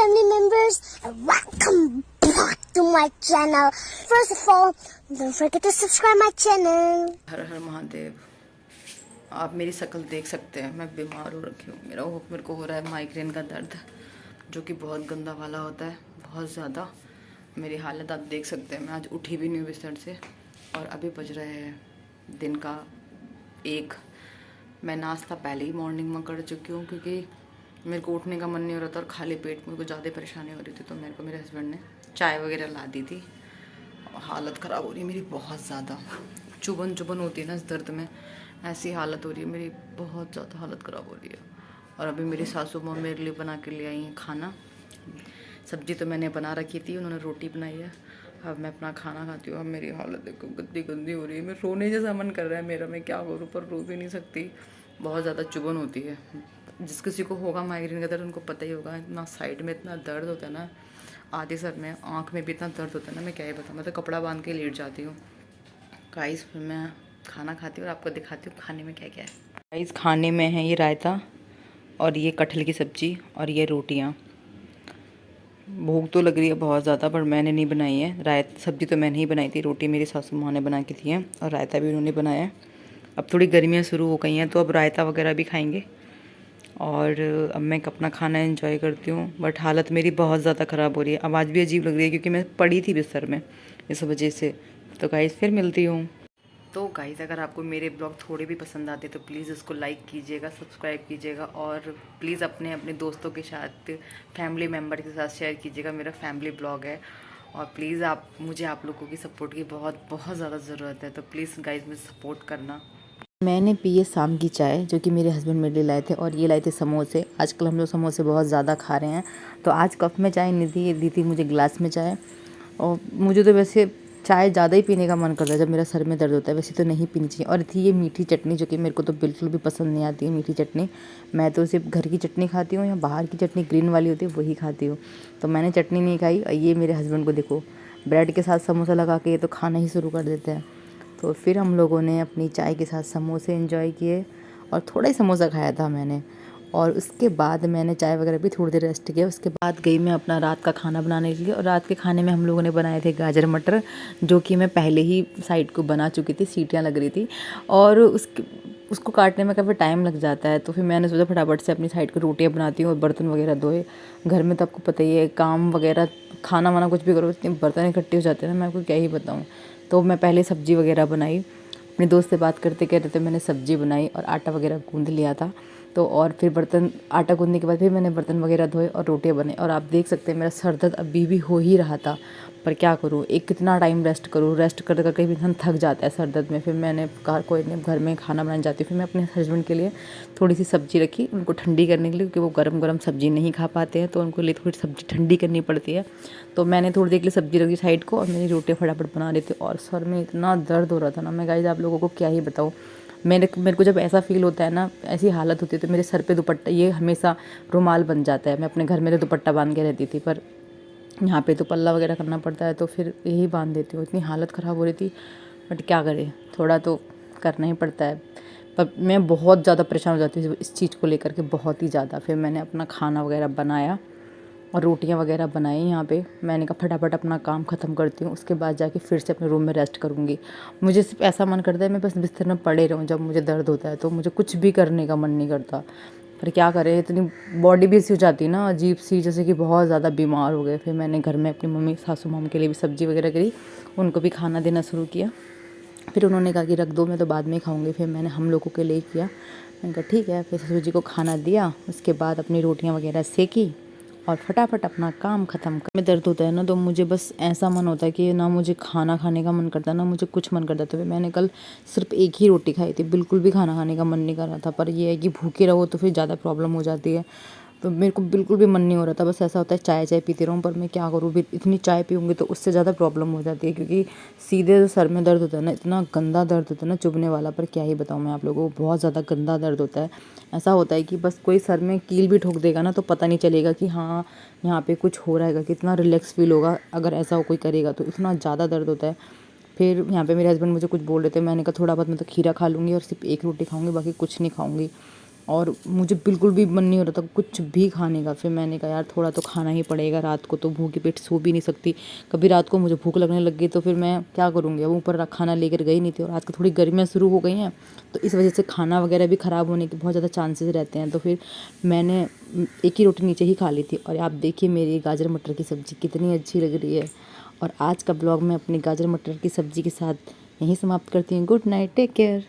family members, and welcome back to my channel. First of all, don't forget to subscribe my channel. हर हर महादेव। आप मेरी शक्ल देख सकते हैं, मैं बीमार हो रखी हूँ। मेरे को हो रहा है माइग्रेन का दर्द, जो कि बहुत गंदा वाला होता है, बहुत ज़्यादा। मेरी हालत आप देख सकते हैं, मैं आज उठी भी नहीं हूँ बिस्तर से, और अभी बज रहे हैं दिन का 1। मैं नाश्ता पहले ही मॉर्निंग में कर चुकी हूँ, क्योंकि मेरे को उठने का मन नहीं हो रहा था और खाली पेट मेरे को ज़्यादा परेशानी हो रही थी। तो मेरे हस्बैंड ने चाय वगैरह ला दी थी। हालत ख़राब हो रही है मेरी बहुत ज़्यादा, चुभन होती है ना इस दर्द में, ऐसी हालत हो रही है मेरी, बहुत ज़्यादा हालत ख़राब हो रही है। और अभी मेरी सासू माँ मेरे लिए बना के ले आई हैं खाना। सब्जी तो मैंने बना रखी थी, उन्होंने रोटी बनाई है। अब मैं अपना खाना खाती हूँ। अब मेरी हालत देखो गंदी हो रही है, मैं रोने जैसा मन कर रहा है मेरा, मैं क्या करूँ, पर रो भी नहीं सकती, बहुत ज़्यादा चुभन होती है। जिस किसी को होगा माइग्रेन का दर्द उनको पता ही होगा, इतना साइड में इतना दर्द होता है ना, आधे सर में, आँख में भी इतना दर्द होता है ना, मैं क्या ही बताऊँ। मैं तो कपड़ा बांध के लेट जाती हूँ। गाइस फिर मैं खाना खाती हूँ और आपको दिखाती हूँ खाने में क्या क्या है। गाइस खाने में है ये रायता, और ये कटहल की सब्ज़ी, और ये रोटियाँ। भूख तो लग रही है बहुत ज़्यादा, पर मैंने नहीं बनाई है। सब्ज़ी तो मैंने ही बनाई थी, रोटी मेरी सासू माँ ने बना के दी है, और रायता भी उन्होंने बनाया है। अब थोड़ी गर्मियाँ शुरू हो गई हैं, तो अब रायता वगैरह भी खाएंगे। और अब मैं अपना खाना एंजॉय करती हूँ, बट हालत मेरी बहुत ज़्यादा ख़राब हो रही है। आवाज़ भी अजीब लग रही है, क्योंकि मैं पड़ी थी बिस्तर में इस वजह से। तो गाइस फिर मिलती हूँ। तो गाइस अगर आपको मेरे ब्लॉग थोड़े भी पसंद आते तो प्लीज़ उसको लाइक कीजिएगा, सब्सक्राइब कीजिएगा, और प्लीज़ अपने दोस्तों के साथ, फैमिली मेम्बर के साथ शेयर कीजिएगा। मेरा फैमिली ब्लॉग है, और प्लीज़ मुझे आप लोगों की सपोर्ट की बहुत ज़्यादा ज़रूरत है। तो प्लीज़ गाइस मुझे सपोर्ट करना। मैंने पी है शाम की चाय, जो कि मेरे हस्बैंड मेरे लिए लाए थे, और ये लाए थे समोसे। आजकल हम लोग समोसे बहुत ज़्यादा खा रहे हैं, तो आज कप में चाय नहीं थी, दी थी मुझे गिलास में चाय। और मुझे तो वैसे चाय ज़्यादा ही पीने का मन करता है जब मेरा सर में दर्द होता है, वैसे तो नहीं पीनी चाहिए। और थी ये मीठी चटनी, जो कि मेरे को तो बिल्कुल भी पसंद नहीं आती है मीठी चटनी। मैं तो सिर्फ घर की चटनी खाती हूँ, या बाहर की चटनी ग्रीन वाली होती है वही खाती हूँ। तो मैंने चटनी नहीं खाई। और ये मेरे हस्बैंड को देखो, ब्रेड के साथ समोसा लगा के ये तो खाना ही शुरू कर देते हैं। तो फिर हम लोगों ने अपनी चाय के साथ समोसे एंजॉय किए, और थोड़ा ही समोसा खाया था मैंने। और उसके बाद मैंने चाय वगैरह भी थोड़ी देर रेस्ट किया। उसके बाद गई मैं अपना रात का खाना बनाने के लिए, और रात के खाने में हम लोगों ने बनाए थे गाजर मटर, जो कि मैं पहले ही साइड को बना चुकी थी, सीटियाँ लग रही थी, और उसको काटने में काफ़ी टाइम लग जाता है। तो फिर मैंने सोचा फटाफट से अपनी साइड को रोटियाँ बनाती हूँ और बर्तन वगैरह धोए। घर में तो आपको पता ही है, काम वगैरह खाना वाना कुछ भी करो, इतने बर्तन इकट्ठे हो जाते हैं ना, मैं आपको क्या ही बताऊँ। तो मैं पहले सब्ज़ी वगैरह बनाई, अपने दोस्त से बात करते कहते मैंने सब्ज़ी बनाई और आटा वगैरह गूँध लिया था। तो और फिर आटा गूँधने के बाद फिर मैंने बर्तन वगैरह धोए और रोटियां बनाई। और आप देख सकते हैं मेरा सर दर्द अभी भी हो ही रहा था, पर क्या करूँ, कितना टाइम रेस्ट करूँ, रेस्ट कर करके भी इंसान थक जाता है सर दर्द में। फिर मैंने कहा कोई नहीं, घर में खाना बनाने जाती हूँ। फिर मैं अपने हस्बैंड के लिए थोड़ी सी सब्ज़ी रखी, उनको ठंडी करने के लिए, क्योंकि वो गरम सब्ज़ी नहीं खा पाते हैं, तो उनको लिए थोड़ी सब्ज़ी ठंडी करनी पड़ती है। तो मैंने थोड़ी देर के लिए सब्ज़ी रखी साइड को, और मेरी रोटियाँ फटाफट बना रही थी। और सर में इतना दर्द हो रहा था ना, मैं गाइस आप लोगों को क्या ही बताऊँ। मेरे को जब ऐसा फील होता है ना, ऐसी हालत होती है, तो मेरे सर पे दुपट्टा, ये हमेशा रुमाल बन जाता है। मैं अपने घर में तो दुपट्टा बांध के रहती थी, पर यहाँ पे तो पल्ला वगैरह करना पड़ता है, तो फिर यही बांध देती हूँ। इतनी हालत ख़राब हो रही थी, बट क्या करें, थोड़ा तो करना ही पड़ता है। पर मैं बहुत ज़्यादा परेशान हो जाती हूँ इस चीज़ को लेकर के, बहुत ही ज़्यादा। फिर मैंने अपना खाना वगैरह बनाया और रोटियां वगैरह बनाई यहाँ पे। मैंने कहा फटाफट अपना काम ख़त्म करती हूँ, उसके बाद जाके फिर से अपने रूम में रेस्ट करूँगी। मुझे सिर्फ ऐसा मन करता है मैं बस बिस्तर में पड़े रहूँ जब मुझे दर्द होता है, तो मुझे कुछ भी करने का मन नहीं करता। पर क्या करें, इतनी बॉडी भी ऐसी हो जाती है ना अजीब सी, जैसे कि बहुत ज़्यादा बीमार हो गए। फिर मैंने घर में अपनी मम्मी सासू माम के लिए भी सब्ज़ी वगैरह करी, उनको भी खाना देना शुरू किया। फिर उन्होंने कहा कि रख दो, मैं तो बाद में खाऊंगी। फिर मैंने हम लोगों के लिए किया, मैंने कहा ठीक है। फिर ससुर जी को खाना दिया, उसके बाद अपनी रोटियां वगैरह सेकी, और फटाफट अपना काम ख़त्म कर। में दर्द होता है ना, तो मुझे बस ऐसा मन होता है कि ना मुझे खाना खाने का मन करता, ना मुझे कुछ मन करता। तो फिर मैंने कल सिर्फ एक ही रोटी खाई थी, बिल्कुल भी खाना खाने का मन नहीं कर रहा था। पर ये है कि भूखे रहो तो फिर ज़्यादा प्रॉब्लम हो जाती है, तो मेरे को बिल्कुल भी मन नहीं हो रहा था। बस ऐसा होता है चाय पीती रहूँ, पर मैं क्या करूँ, भी इतनी चाय पीऊँगी तो उससे ज़्यादा प्रॉब्लम हो जाती है, क्योंकि सीधे जो सर में दर्द होता है ना, इतना गंदा दर्द होता है ना, चुभने वाला। पर क्या ही बताऊँ मैं आप लोगों को, बहुत ज़्यादा गंदा दर्द होता है। ऐसा होता है कि बस कोई सर में कील भी ठोक देगा ना, तो पता नहीं चलेगा कि हाँ यहाँ पे कुछ हो रहा है। कितना रिलैक्स फील होगा अगर ऐसा कोई करेगा, तो इतना ज़्यादा दर्द होता है। फिर यहाँ पे मेरे हस्बैंड मुझे कुछ बोल रहे थे, मैंने कहा थोड़ा बहुत मैं तो खीरा खा लूँगी और सिर्फ एक रोटी खाऊँगी, बाकी कुछ नहीं खाऊँगी। और मुझे बिल्कुल भी मन नहीं हो रहा था कुछ भी खाने का। फिर मैंने कहा यार थोड़ा तो खाना ही पड़ेगा, रात को तो भूखे पेट सो भी नहीं सकती। कभी रात को मुझे भूख लगने लग गई तो फिर मैं क्या करूँगी, अब ऊपर खाना लेकर गई नहीं थी और आजकल थोड़ी गर्मियाँ शुरू हो गई हैं तो इस वजह से खाना वगैरह भी ख़राब होने के बहुत ज़्यादा चांसेस रहते हैं। तो फिर मैंने एक ही रोटी नीचे ही खा ली थी। और आप देखिए मेरी गाजर मटर की सब्ज़ी कितनी अच्छी लग रही है। और आज का ब्लॉग मैं अपनी गाजर मटर की सब्ज़ी के साथ यहीं समाप्त करती हूँ। Good night, take care.